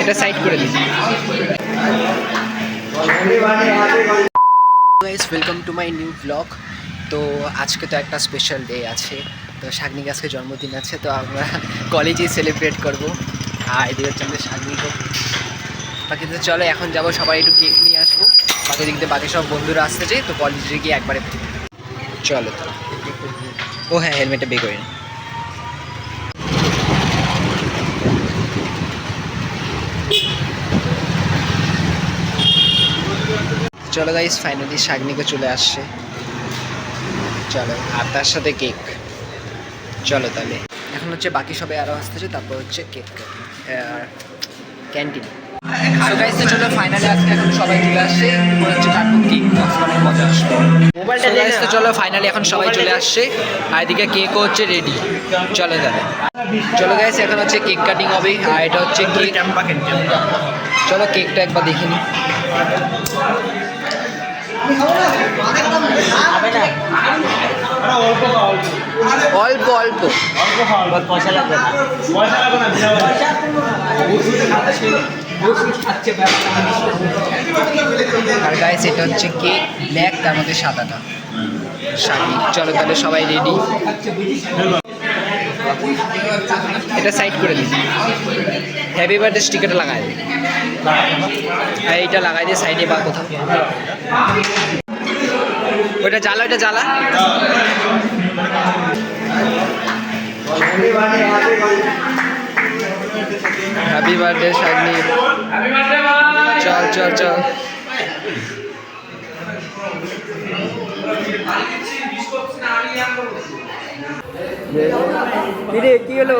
এটা সাইড করে দিন। Guys, welcome to my new blog. তো আজকে তো একটা স্পেশাল ডে আছে, তো শাগনিক আজকে জন্মদিন আছে, তো আমরা কলেজেই সেলিব্রেট করব। আর এদিকে হচ্ছে আমাদের শাগনিক। বাকি তো চলো এখন যাবো, সবাই একটু কেক নিয়ে আসবো। বাকি দিক দিয়ে বাকি সব বন্ধুরা আসতেছে, তো কলেজে গিয়ে একবারে চলো। তো ও হ্যাঁ, হেলমেটটা বের করে নিই। চলো গাইস, ফাইনালি শাগনিকও চলে আসছে। চলো, আর তার সাথে কেক। চলো তাহলে এখন হচ্ছে বাকি সবাই আরও আসতেছে, তারপর হচ্ছে কেক আর ক্যান্টিন। সো গাইস, তো চলো ফাইনালি আজকে এখন সবাই চলে আসছে, মনে হচ্ছে কাটবো কেক, অনেক মজা আসবে। মোবাইলটা গাইস, তো চলো ফাইনালি এখন সবাই চলে আসছে, আর এদিকে কেকও হচ্ছে রেডি। চলো তাহলে, চলো গাইস, এখন হচ্ছে কেক কাটিং হবে। আর এটা হচ্ছে কেক। চলো কেকটা একবার দেখে নিই। অল্প অল্প পয়সা লাগবে না, আর গাইস এটা হচ্ছে কেক ব্ল্যাক, তার মধ্যে সাদাটা শাগনিক। চলো তাহলে সবাই রেডি। এটা সাইড করে দিই। হ্যাপি বার্থডে স্টিকারটা লাগাই দিই, আর এইটা লাগাই দিয়ে সাইডে বা কোথাও। ওইটা জ্বালা, ওইটা জ্বালা। Happy birthday Sagnik. চল চল চল। কি হলো?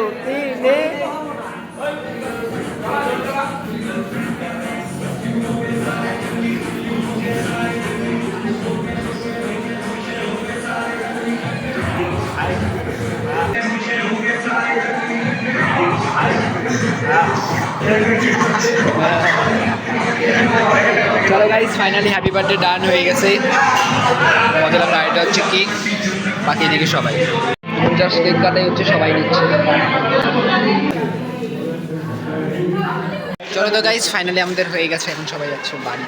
চলো গাইস, ফাইনালি হ্যাপি বার্থডে ডান হয়ে গেছে। মজা লাগলো। এটা হচ্ছে কেক, বাকি এদিকে সবাই জাস্ট কেক কাটাই হচ্ছে, সবাই নিচ্ছে। চলো তো গাইস, ফাইনালি আমাদের হয়ে গেছে, এখন সবাই যাচ্ছে বাড়ি।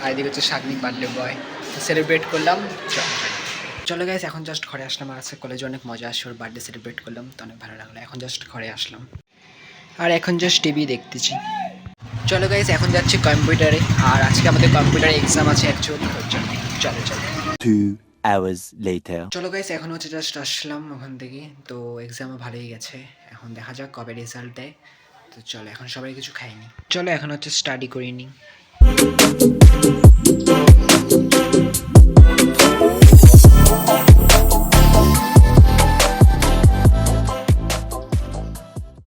আর এদিকে হচ্ছে শাগনিক বার্থডে বয়, সেলিব্রেট করলাম। চলো গাইস, এখন জাস্ট ঘরে আসলাম। আর আজকে কলেজে অনেক মজা আসছে, ওর বার্থডে সেলিব্রেট করলাম, তো অনেক ভালো লাগলো। এখন জাস্ট ঘরে আসলাম, আর এখন জাস্ট টিভি দেখতেছি। চলো গাইস, এখন যাচ্ছি কম্পিউটারে, আর আজকে আমাদের কম্পিউটারে এক্সাম আছে অ্যাকচুয়ালি। চলো চলো। 2 hours later. চলো গাইস, এখন হচ্ছে জাস্ট আসলাম ওখান থেকে, তো এক্সামও ভালোই গেছে। এখন দেখা যাক কবে রেজাল্ট দেয়। তো চলো এখন সবাই কিছু খাইনি, চলো এখন হচ্ছে স্টাডি করে নিই।